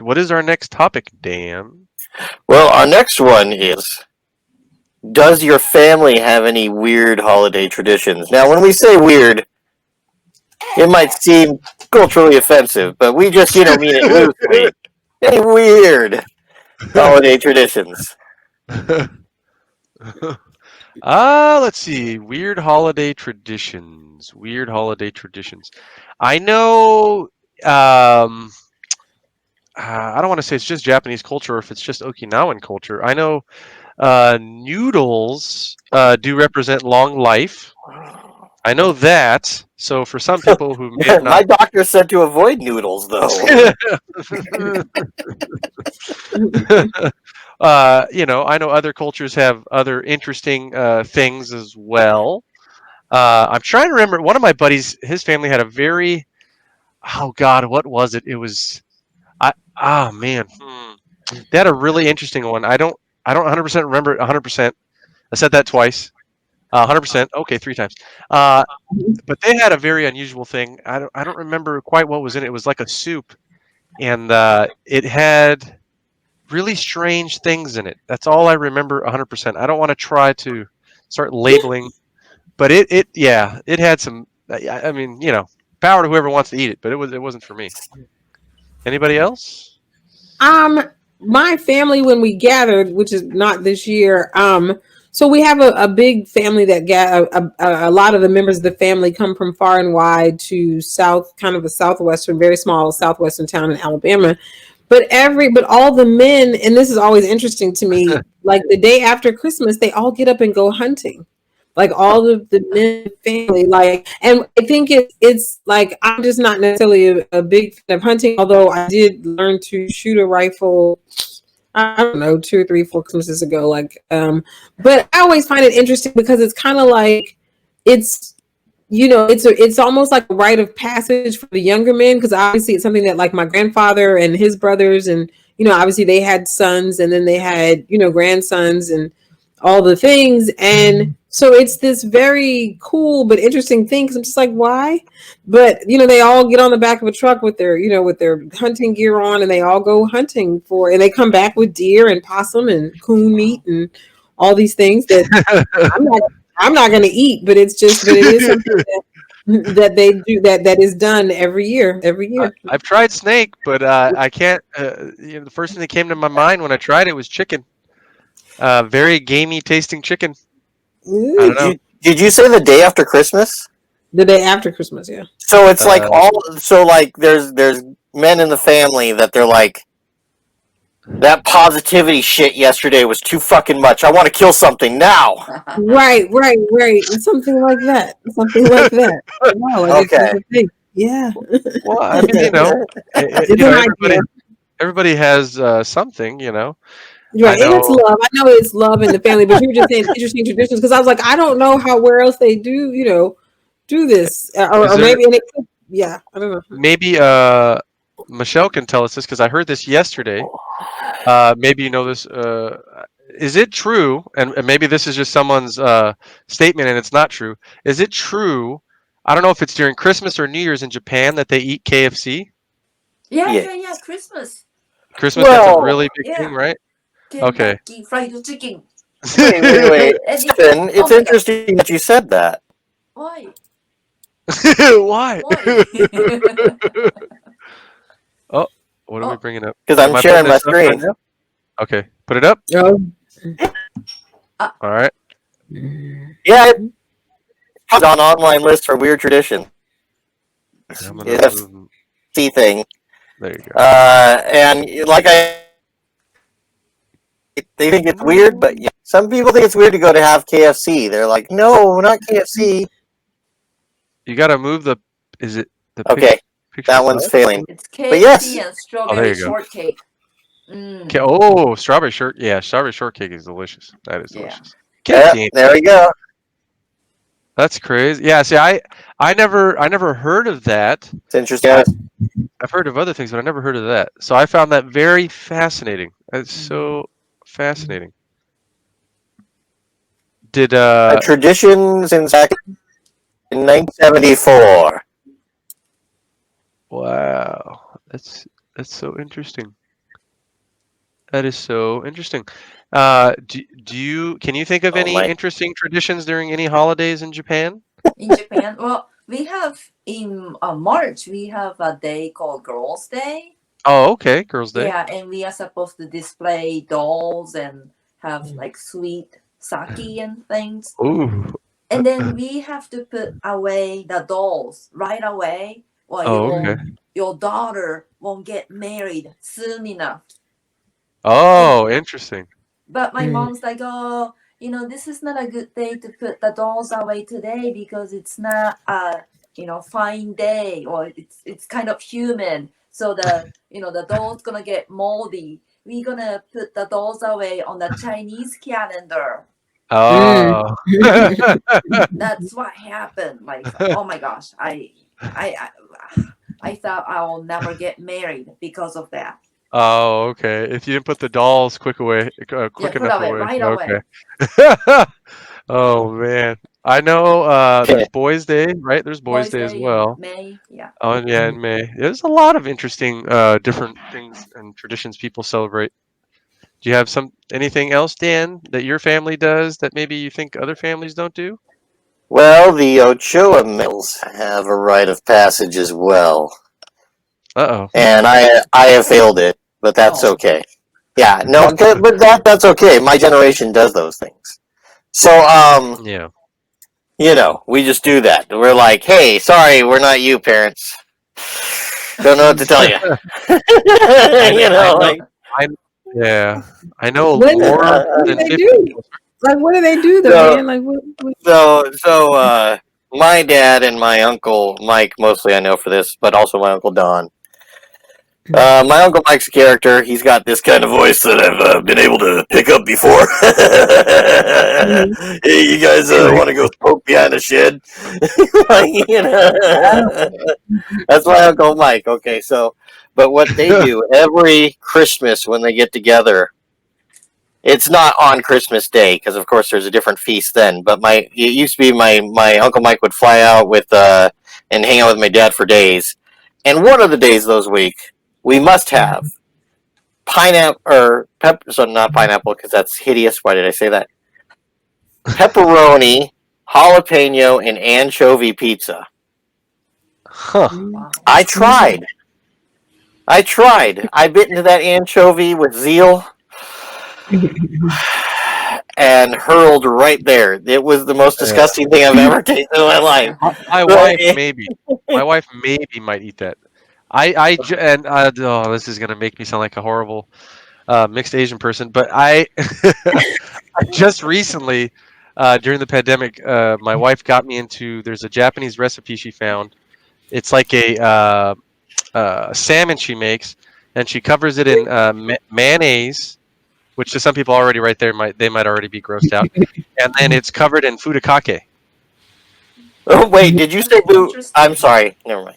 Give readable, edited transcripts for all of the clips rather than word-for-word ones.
What is our next topic, Dan? Well, our next one is, does your family have any weird holiday traditions? Now, when we say weird, it might seem culturally offensive, but we just, mean it loosely. Any weird holiday traditions? Let's see. Weird holiday traditions. Weird holiday traditions. I know. I don't want to say it's just Japanese culture or if it's just Okinawan culture. I know noodles do represent long life. I know that. So for some people who may have My not, doctor said to avoid noodles, though. I know other cultures have other interesting things as well. I'm trying to remember. One of my buddies, his family had a very, oh God, what was it? It was, man, they had a really interesting one. I don't 100% remember it 100%. I said that twice. 100%. Okay, 3 times. But they had a very unusual thing. I don't remember quite what was in it. It was like a soup, and it had really strange things in it. That's all I remember 100%. I don't want to try to start labeling, but it had some. I mean, power to whoever wants to eat it, but it wasn't for me. Anybody else? My family, when we gathered, which is not this year, so we have a big family that a lot of the members of the family come from far and wide to kind of a southwestern, very small southwestern town in Alabama. But all the men, and this is always interesting to me, like the day after Christmas, they all get up and go hunting. Like all of the men family, and I think it's like I'm just not necessarily a big fan of hunting, although I did learn to shoot a rifle, I don't know, 2 or 3, 4 Christmases ago. But I always find it interesting because it's kind of like it's it's almost like a rite of passage for the younger men, because obviously it's something that like my grandfather and his brothers and obviously they had sons and then they had grandsons and all the things, and so it's this very cool but interesting thing because I'm just like, why? But they all get on the back of a truck with their with their hunting gear on, and they all go hunting and they come back with deer and possum and coon meat and all these things that I'm not going to eat, but it is something that they do that is done every year. I've tried snake, but I can't. The first thing that came to my mind when I tried it was chicken. Very gamey tasting chicken. I don't know. Did you say the day after Christmas? The day after Christmas, yeah. So it's like there's men in the family that they're like, that positivity shit yesterday was too fucking much. I want to kill something now. Right. Something like that. Wow, okay. Yeah. Well, I mean, everybody has something, Right, and it's love. I know it's love in the family, but you were just saying interesting traditions because I was like, I don't know where else they do this, or maybe I don't know. Maybe Michelle can tell us this because I heard this yesterday. Maybe you know this. Is it true? And maybe this is just someone's statement, and it's not true. Is it true? I don't know if it's during Christmas or New Year's in Japan that they eat KFC. Yeah. Christmas. That's a really big thing, right? Okay. Fried chicken. Wait. Stephen, it's interesting that you said that. Why? Why? Oh, what are we bringing up? Because I'm sharing my screen. Right, okay, put it up. All right. Yeah, it's on online list for weird tradition. It's a C thing. There you go. And like they think it's weird, but yeah, some people think it's weird to go to have KFC. They're like, no, not KFC. You got to move the. Is it the? Okay, that one's failing. It's KFC and strawberry shortcake. Okay. Oh, strawberry shortcake. Yeah, strawberry shortcake is delicious. That is delicious. Yeah, there we go. That's crazy. Yeah. See, I never heard of that. It's interesting. I've heard of other things, but I never heard of that. So I found that very fascinating. It's so fascinating. Did traditions in 1974. Wow, that's so interesting. That is so interesting. Do you can you think of Oh any my. interesting traditions during any holidays in Japan? In Japan, well, we have in March we have a day called Girls' Day. Oh, okay, Girls' Day. Yeah, and we are supposed to display dolls and have like sweet sake and things. Ooh. And then we have to put away the dolls right away, or Oh, okay. your daughter won't get married soon enough. And Oh, interesting. but my Mm. mom's like, oh, this is not a good day to put the dolls away today because it's not a fine day, or it's kind of humid. So the doll's gonna get moldy. We're gonna put the dolls away on the Chinese calendar. Mm. Oh. That's what happened. Like, oh my gosh, I I thought I'll never get married because of that. Oh, okay. If you didn't put the dolls Yeah, quick put enough away away. right away. Okay. Oh man. I know there's Boys Day, right? There's Boys Boys' Day as Day in well. May. Yeah. Oh, and yeah, in May. There's a lot of interesting different things and traditions people celebrate. Do you have anything else, Dan, that your family does that maybe you think other families don't do? Well, the Ochoa males have a rite of passage as well, Uh-oh. and I have failed it, but that's Oh. okay. Yeah, no, but that's okay. My generation does those things. So, Yeah. we just do that. We're like, hey, sorry, we're not you, parents. Don't know what to tell you. I know Like, I yeah. I know What, more what do than they 50 do? people. Like, what do they do though, so, Dan? Like, what? my dad and my uncle Mike, mostly I know for this, but also my uncle Don. My Uncle Mike's character, he's got this kind of voice that I've been able to pick up before. Mhm. Hey, you guys want to go smoke behind a shed? That's my Uncle Mike. Okay, so, but what they do every Christmas when they get together, it's not on Christmas Day because, of course, there's a different feast then. But it used to be my Uncle Mike would fly out with and hang out with my dad for days, and one of the days those week we must have pineapple or pepper. So not pineapple because that's hideous. Why did I say that? Pepperoni, jalapeno, and anchovy pizza. Huh. Wow. I tried. I bit into that anchovy with zeal and hurled right there. It was the most Yeah. disgusting thing I've ever tasted in my life. My wife maybe. My wife maybe might eat that. Oh, this is gonna make me sound like a horrible mixed Asian person, but I just recently during the pandemic, my wife got me into. There's a Japanese recipe she found. It's like a salmon she makes, and she covers it in mayonnaise, which to some people already right there might already be grossed out, and then it's covered in furikake. Oh wait, did you say boo? Interesting. I'm sorry. Never mind.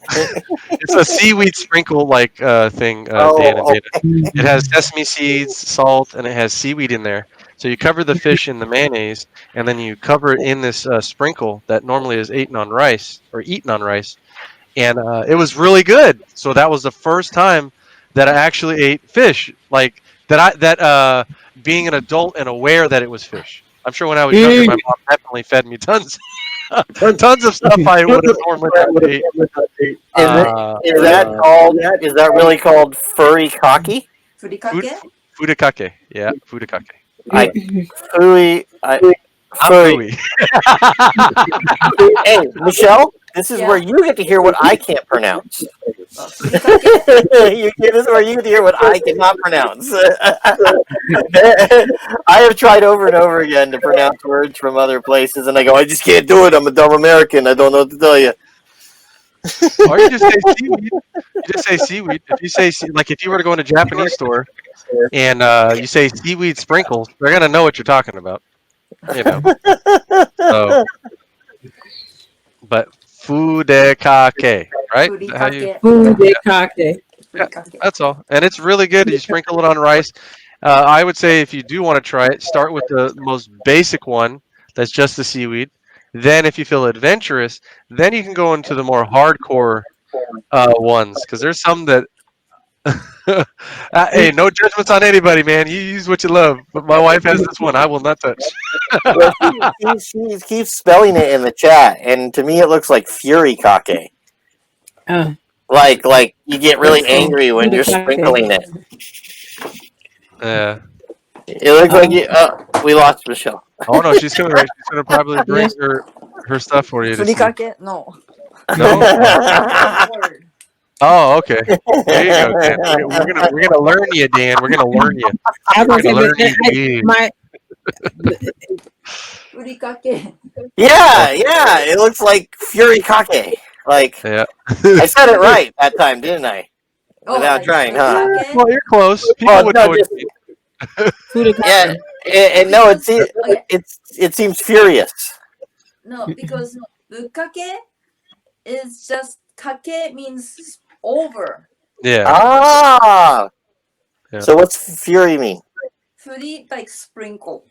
It's a seaweed sprinkle like thing, Dan and Oh, Dana. It has sesame seeds, salt, and it has seaweed in there. So you cover the fish in the mayonnaise, and then you cover it in this sprinkle that normally is eaten on rice, and it was really good. So that was the first time that I actually ate fish, like being an adult and aware that it was fish. I'm sure when I was younger, my mom definitely fed me tons, tons of stuff I would have normally not ate. Is that really called furry cocky? Food, Furikake? furikake, yeah, furikake. I furry. I'm Furry. fooey. Hey, Michelle, this is Yeah. where you get to hear what I can't pronounce. Furikake? This is where you get to hear what I cannot pronounce. I have tried over and over again to pronounce words from other places, and I go, I just can't do it. I'm a dumb American. I don't know what to tell you. Or you just say seaweed. You just say seaweed. If you say like if you were to go in a Japanese store and you say seaweed sprinkles, they're gonna know what you're talking about. You know. So, but fudekake, right? Is that how you? Furikake. Yeah, Furikake. that's all. And it's really good. You sprinkle it on rice. I would say if you do want to try it, start with the most basic one. That's just the seaweed. Then, if you feel adventurous, then you can go into the more hardcore ones because there's some that Hey, no judgments on anybody, man. You use what you love. But my wife has this one I will not touch. Well, she keeps spelling it in the chat, and to me it looks like furikake. Oh, Like you get really let's see. angry when you're sprinkling it. Yeah. It looks like you. We lost Michelle. Oh no, she's gonna probably Yeah. bring her stuff for you to see. Furikake? No. No. Word. Oh, okay. There you go, Dan. We're gonna learn you, Dan. We're gonna learn you. I was We're gonna say, gonna learn you but big. my Furikake. Yeah, it looks like furikake. Like Yeah. I said it right that time, didn't I? Oh, Without like trying, huh? furikake? Well, you're close. People Oh would no, know what just you mean. yeah, and no, Okay. it seems furious. No, because bukkake is just kake means over. Yeah. Ah, Yeah. so what's fury mean? Furi like sprinkle.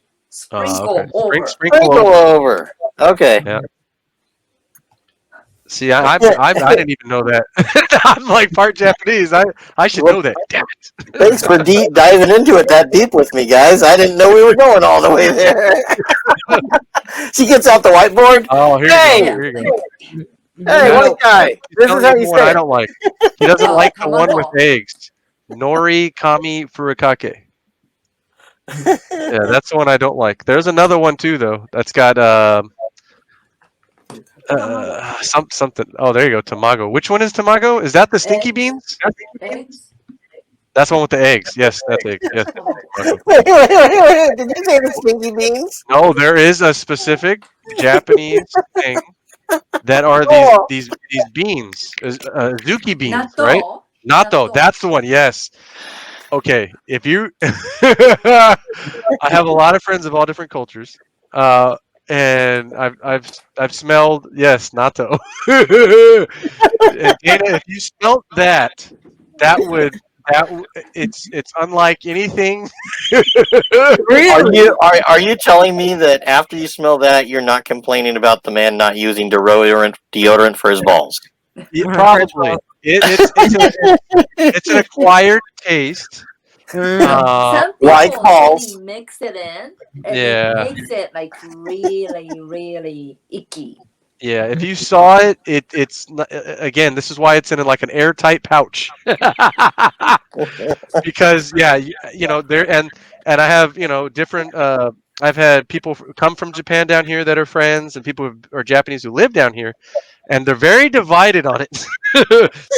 Okay. Sprinkle over. Sprinkle Sprinkle over. over. Okay. Yeah. See, I didn't even know that. I'm like part Japanese. I should Well, know that. Damn it. thanks for diving into it that deep with me, guys. I didn't know we were going all the way there. She gets out the whiteboard. Oh, here you Hey, go. Here you go. hey, I white don't- guy. She's This is telling how you you one say I it. don't like. He doesn't like the one with Tamago. eggs. Nori kami furikake. Yeah, that's the one I don't like. There's another one too, though. That's got something. Oh, there you go, tamago. Which one is tamago? Is that the stinky Eggs. beans? Eggs. That's the one with the eggs. Yes, that's eggs. Yes. Tamago. Wait. Did you say the stinky beans? No, there is a specific Japanese thing that are Oh. these beans, zuki beans, right? Natto. Natto. That's the one. Yes. Okay. If you, I have a lot of friends of all different cultures, and I've smelled natto. And Dana, if you smelled that, it's unlike anything. really, Are you telling me that after you smell that, you're not complaining about the man not using deodorant for his balls? Yeah, probably. It's an acquired taste. Some Like people balls. really mix it in, and Yeah. it makes it like really, really icky. Yeah, if you saw it, again. This is why it's in like an airtight pouch. Because there and I have different. I've had people come from Japan down here that are friends, and people who are Japanese who live down here, and they're very divided on it.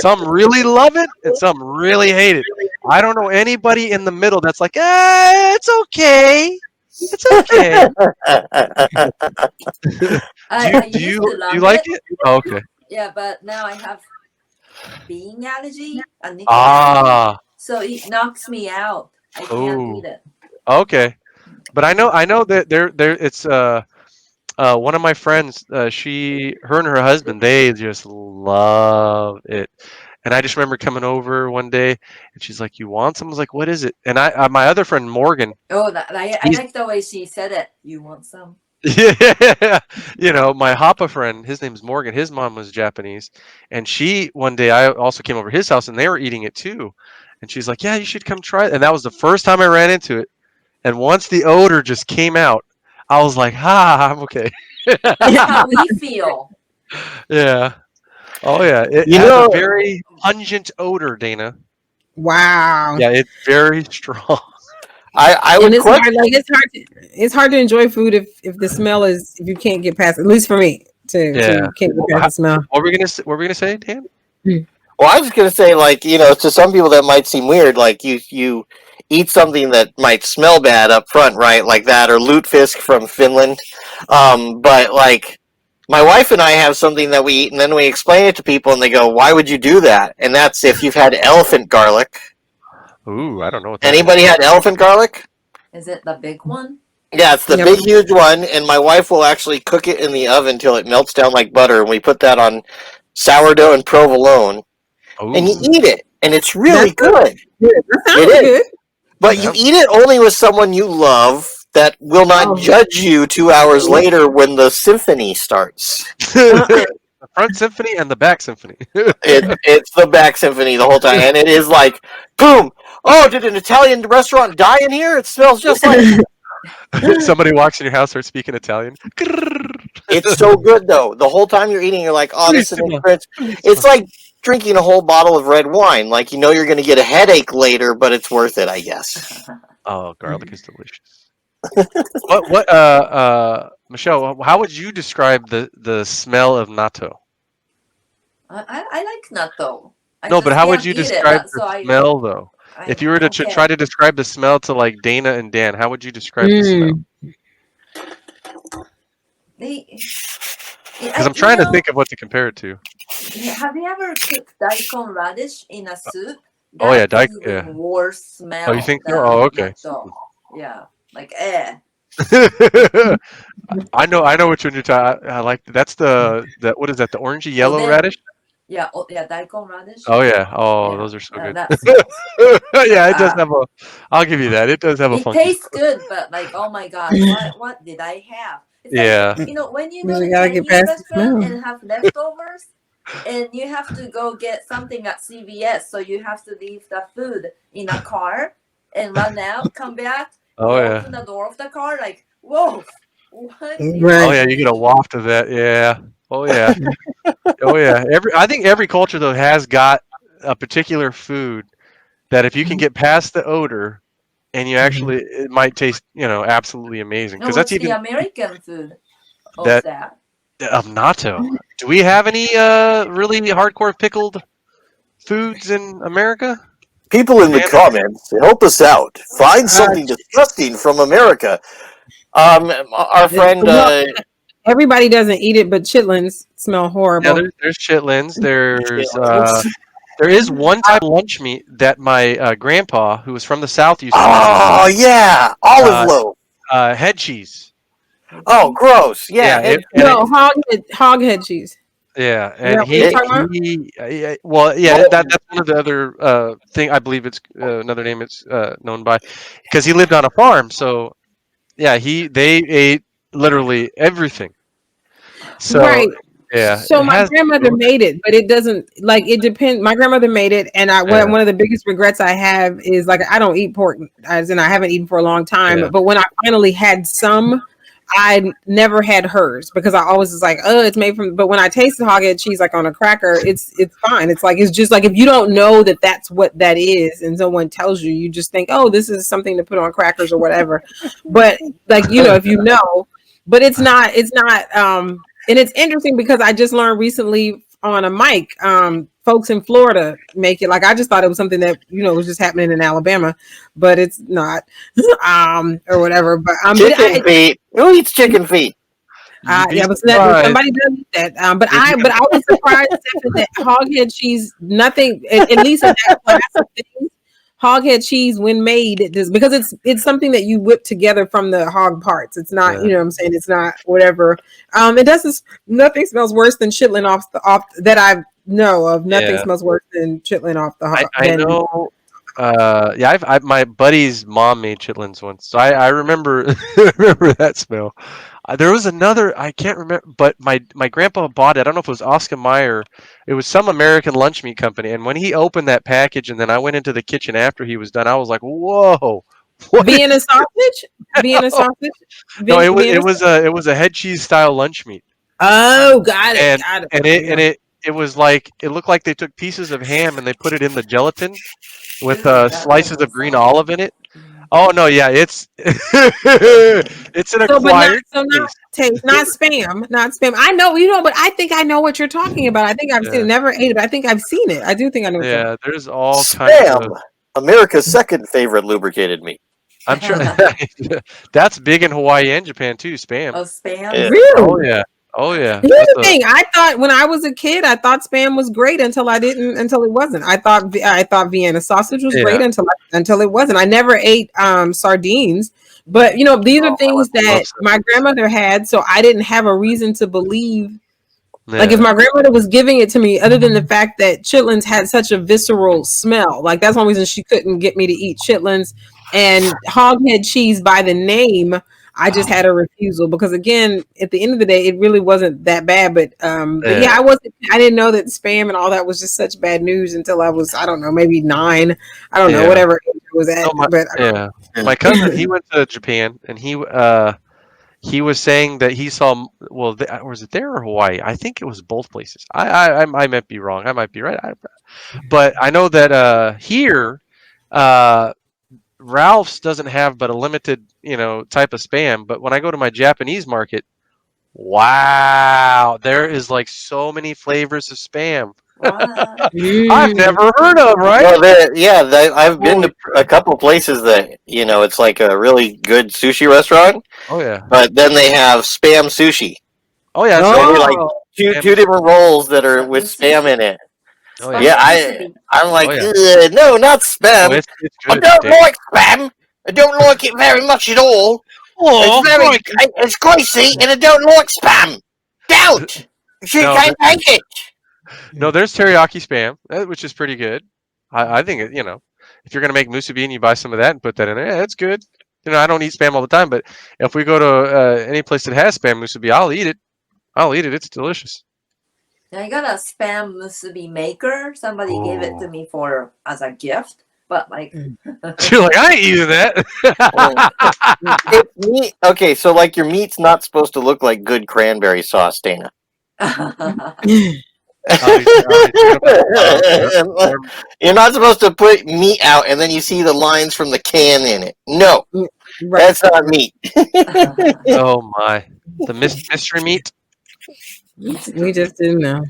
Some really love it, and some really hate it. I don't know anybody in the middle that's like, it's okay. It's okay. I Do used you to love like it. it? Oh, okay. Yeah, but now I have bean allergy and nickel allergy, Ah. so it knocks me out. I can't Oh. eat it. Okay. But I know that there it's one of my friends, her and her husband, they just love it. And I just remember coming over one day, and she's like, "You want some?" I was like, "What is it?" And my other friend Morgan, Oh, I he's- like the way she said it. You want some? yeah, my Hapa friend, his name's Morgan. His mom was Japanese, and one day I also came over to his house, and they were eating it too. And she's like, "Yeah, you should come try it." And that was the first time I ran into it. And once the odor just came out, I was like, I'm okay. That's how we feel. Yeah. Oh yeah. It You has know- a very pungent odor, Dana. wow. Yeah, it's very strong. I And would it's question. hard, like it's hard to enjoy food if the smell is, if you can't get past, at least for me, Yeah. to can't get past the smell. What were we gonna say, Dan? Well, I was gonna say, like, to some people that might seem weird, like you eat something that might smell bad up front, right? Like that, or lutefisk from Finland. But like, my wife and I have something that we eat, and then we explain it to people, and they go, "Why would you do that?" And that's if you've had elephant garlic. Ooh, I don't know what that Anybody had elephant garlic? Is it the big one? Yeah, it's the Yep. big, huge one, and my wife will actually cook it in the oven till it melts down like butter, and we put that on sourdough and provolone, is. Ooh. and you eat it, and it's really good. That sounds It is. good. But you eat it only with someone you love that will not Oh. judge you 2 hours later when the symphony starts. front symphony and the back symphony. It's the back symphony the whole time, and it is like, boom! Oh, did an Italian restaurant die in here? It smells just like. Somebody walks in your house, starts speaking Italian. It's so good though. The whole time you're eating, you're like, oh, this is an experience. It's like drinking a whole bottle of red wine. Like, you know you're going to get a headache later, but it's worth it, I guess. Oh, garlic is delicious. Michelle, how would you describe the smell of natto? I like natto. I No, but just how would can't you eat it, describe so the smell, though? If you were to okay. try to describe the smell to like Dana and Dan, how would you describe the smell? Because I'm trying to think of what to compare it to. Have you ever cooked daikon radish in a soup? Oh yeah, That's even yeah. worse smell. Oh, you think so? than Oh, okay. natto. Yeah, like I know which one you're talking. I like that's the what is that? The orangey yellow radish? Yeah, daikon radish. Oh yeah. Oh, Yeah, those are so good. that smells. Yeah, it does have a. I'll give you that. It does have a It funky. tastes good, but like, oh my god, what did I have? It's Yeah. like, when you go You to gotta get Chinese past the restaurant smell. and have leftovers, and you have to go get something at CVS, so you have to leave the food in a car and run out, come back, Oh you yeah. open the door of the car, like, whoa, what? Right. Oh yeah, you get a waft of that. Yeah. Oh yeah. Oh yeah. I think every culture though has got a particular food that if you can get past the odor and you actually it might taste, absolutely amazing. Because that's What's the even American food of that that? of natto. Do we have any really hardcore pickled foods in America? People in the comments, help us out. Find something disgusting from America. Our friend. Everybody doesn't eat it, but chitlins smell horrible. Yeah, there's chitlins. There is one type of lunch meat that my grandpa, who was from the South, used to eat. Oh yeah, olive loaf. Head cheese. Oh, gross. Yeah. Hog head cheese. Yeah, and that's one of the other thing. I believe it's another name it's known by, because he lived on a farm. So yeah, they ate literally everything. So right. Yeah. So my grandmother made it, but it doesn't it depends. My grandmother made it, and one of the biggest regrets I have is I don't eat pork, as in I haven't eaten for a long time. Yeah. But when I finally had some, I never had hers because I always was like, oh, it's made from. But when I tasted hog head cheese on a cracker, it's fine. It's just if you don't know that that's what that is, and someone tells you, you just think, oh, this is something to put on crackers or whatever. But if you know, but it's not. And it's interesting because I just learned recently on a mic, folks in Florida make it. I just thought it was something that was just happening in Alabama, but it's not, or whatever. But chicken feet. Who eats chicken feet? Yeah, but somebody does eat that. But I was surprised that hog head cheese, nothing, at least in that class of things. Hog head cheese, when made, because it's something that you whip together from the hog parts. It's not, you know what I'm saying? It's not whatever. It doesn't. Nothing smells worse than chitlin off that I know of. Nothing smells worse than chitlin off the hog. I know. My buddy's mom made chitlins once, so I remember remember that smell. There was another, I can't remember, but my grandpa bought it. I don't know if it was Oscar Mayer. It was some American lunch meat company, and when he opened that package, and then I went into the kitchen after he was done, I was like, "Whoa!" Being a sausage? Being a sausage? No, it was a head cheese style lunch meat. Oh, got it. It was it looked like they took pieces of ham and they put it in the gelatin with slices of green olive in it. Oh no, yeah, it's it's an acquired taste, not spam, not spam. I know, but I think I know what you're talking about. I think I've seen it, never ate it, but I think I've seen it. I do think I know. Yeah, there's all kinds of America's second favorite lubricated meat. I'm sure that's big in Hawaii and Japan too. Spam. Oh, spam. Yeah. Really? Oh yeah. Oh yeah. Here's the thing. I thought when I was a kid, I thought spam was great until it wasn't. I thought Vienna sausage was great until it wasn't. I never ate sardines, but these are things that my grandmother had, so I didn't have a reason to believe. Yeah. If my grandmother was giving it to me, other than the fact that chitlins had such a visceral smell, that's one reason she couldn't get me to eat chitlins. And hog head cheese, by the name, I just had a refusal because, again, at the end of the day, it really wasn't that bad. But yeah, I didn't know that spam and all that was just such bad news until I was, I don't know, maybe 9. I don't know, whatever age I was at. My cousin, he went to Japan, and he was saying that he saw, well, was it there or Hawaii? I think it was both places. I might be wrong. I might be right. But I know that here, Ralph's doesn't have but a limited, type of spam. But when I go to my Japanese market, wow, there is like so many flavors of spam. I've never heard of, right? Well, I've been to a couple places that it's like a really good sushi restaurant. Oh yeah. But then they have spam sushi. Oh yeah. So like two different rolls that are with spam in it. Oh, yeah, I'm like, no, not spam. It's I good, don't like spam. I don't like it very much at all. It's greasy, and I don't like spam. Don't. You can't take it. No, there's teriyaki spam, which is pretty good. I think it. If you're gonna make musubi and you buy some of that and put that in there, it's good. I don't eat spam all the time, but if we go to any place that has spam musubi, I'll eat it. It's delicious. I got a spam musubi maker. Somebody gave it to me as a gift, but like you're like, I ain't using that. Meat. Okay, so like your meat's not supposed to look like good cranberry sauce, Dana. You're not supposed to put meat out and then you see the lines from the can in it. No, that's not meat. Oh my, the mystery meat. We just didn't know.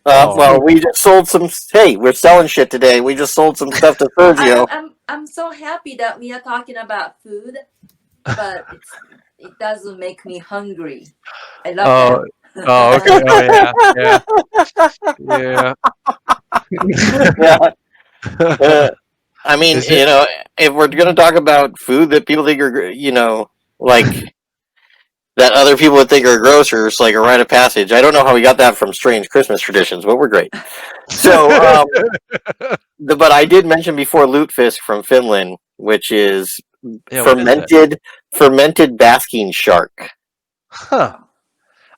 Well, we just sold some. Hey, we're selling shit today. We just sold some stuff to Sergio. I'm so happy that we are talking about food, but it doesn't make me hungry. I love that. Oh, okay. Yeah. I mean, if we're gonna talk about food that people think are, like that other people would think are grocers, like a rite of passage. I don't know how we got that from strange Christmas traditions, but we're great. So, but I did mention before lutefisk from Finland, which is fermented basking shark. Huh.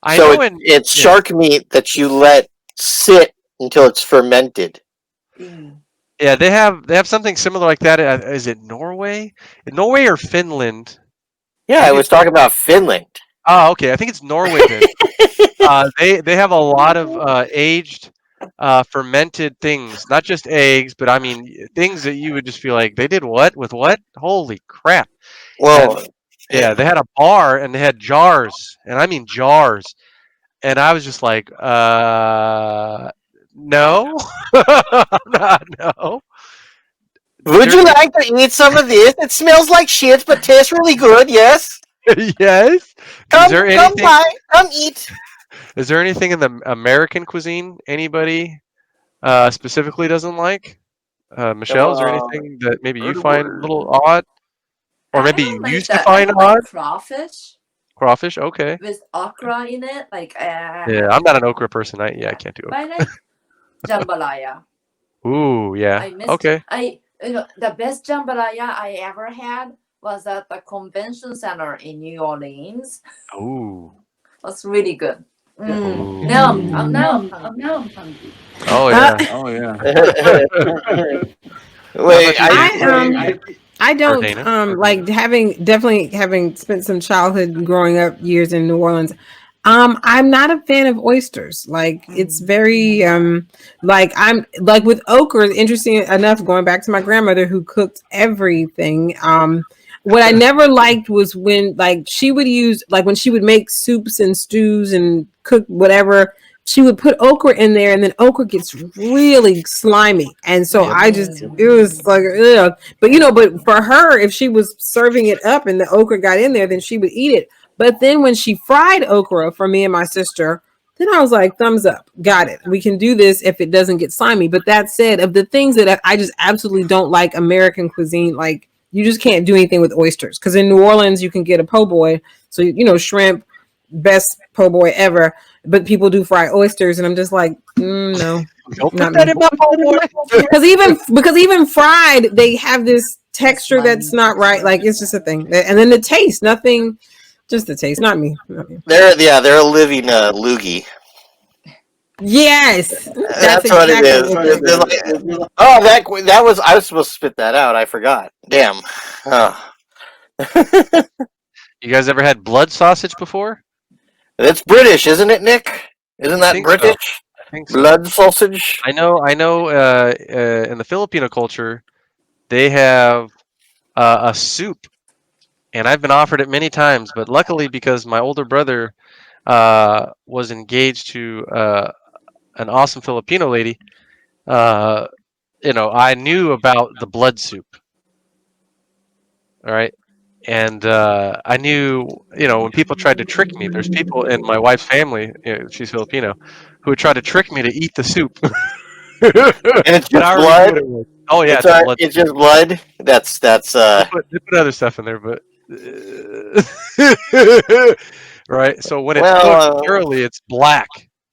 It's shark meat that you let sit until it's fermented. Yeah, they have something similar like that. Is it Norway? Norway or Finland? Yeah, I was talking about Finland. Oh, okay. I think it's Norway then. They have a lot of aged, fermented things, not just eggs, but I mean things that you would just feel like they did what with what? Holy crap! Well, they had a bar and they had jars, and I mean jars, and I was just like, no, no. Would you like to eat some of this? It smells like shit, but tastes really good. Yes. Yes. Come eat. Is there anything in the American cuisine anybody specifically doesn't like? Michelle, is there anything that maybe you find a little odd, or maybe you used to find odd? Like crawfish. Crawfish, okay. With okra in it, like. Yeah, I'm not an okra person. I can't do okra. I like jambalaya. Ooh, yeah. Okay. The best jambalaya I ever had was at the convention center in New Orleans. Ooh. That's really good. Now I'm hungry. Oh yeah. Wait, I don't like having spent some childhood growing up years in New Orleans. I'm not a fan of oysters. Like it's very like I'm like with okra. Interesting enough, going back to my grandmother who cooked everything. What I never liked was when like she would use like when she would make soups and stews and cook whatever. She would put okra in there, and then okra gets really slimy, and so it was like, ugh. But for her, if she was serving it up and the okra got in there, then she would eat it. But then when she fried okra for me and my sister, then I was like, thumbs up, got it. We can do this if it doesn't get slimy. But that said, of the things that I just absolutely don't like American cuisine, like you just can't do anything with oysters. Because in New Orleans, you can get a po' boy. So, shrimp, best po' boy ever. But people do fry oysters. And I'm just like, no. Don't put that in my po' boy. Because even fried, they have this texture Slimy that's not right. texture. Like it's just a thing. And then the taste, nothing, just the taste. Not me. Not me. They're a living loogie. Yes, that's That's what it exactly is. what it is. Oh, that was I was supposed to spit that out. I forgot. Damn. Oh. You guys ever had blood sausage before? It's British, isn't it, Nick? Isn't I that think so. British? I think so. Blood sausage. I know. In the Filipino culture, they have a soup, and I've been offered it many times. But luckily, because my older brother was engaged to an awesome Filipino lady, I knew about the blood soup. All right. And I knew, when people tried to trick me, there's people in my wife's family, she's Filipino, who would try to trick me to eat the soup. And it's But just I already knew blood. what it was. Oh yeah, it's a blood. It's just blood. That's They put other stuff in there, but right. So when it's cooked well thoroughly, it's black.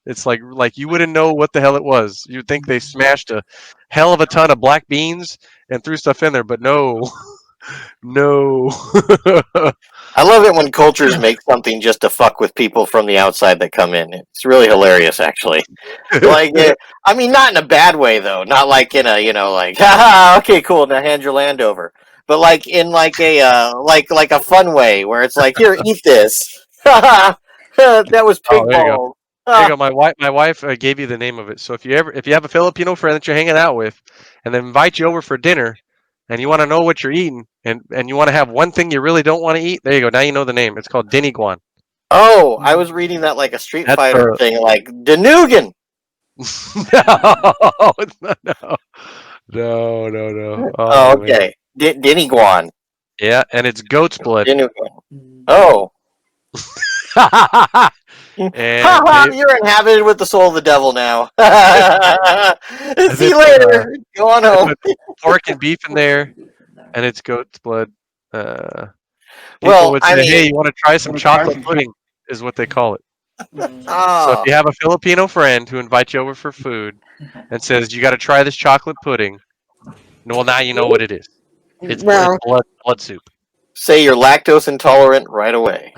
It's like you wouldn't know what the hell it was. You'd think they smashed a hell of a ton of black beans and threw stuff in there, but no, no. I love it when cultures make something just to fuck with people from the outside that come in. It's really hilarious, actually. Like, I mean, not in a bad way though. Not like in a, like, haha, okay, cool, now hand your land over. But like in like a like a fun way where it's like, here, eat this. That was Oh, there you go. pig There you balls. go. My wife gave you the name of it. So if you have a Filipino friend that you're hanging out with, and then invite you over for dinner, and you want to know what you're eating, and you want to have one thing you really don't want to eat, there you go. Now you know the name. It's called diniguan. Oh, I was reading that like a Street That's Fighter the thing, like Danugan. no, it's not, no. Oh, Oh man, okay. Diniguan. yeah, and it's goat's blood. Dinugan. Mm. Oh. And Haha, you're inhabited with the soul of the devil now. See they you put later. Go on they home. put pork and beef in there, and it's goat's blood. Uh, People Well, would I say, "Hey, mean, you want to try some chocolate pudding?" Is what they call it. Mm. So if oh, you have a Filipino friend who invites you over for food and says you got to try this chocolate pudding, well, now you know what it is. It's Well, blood soup. say you're lactose intolerant right away.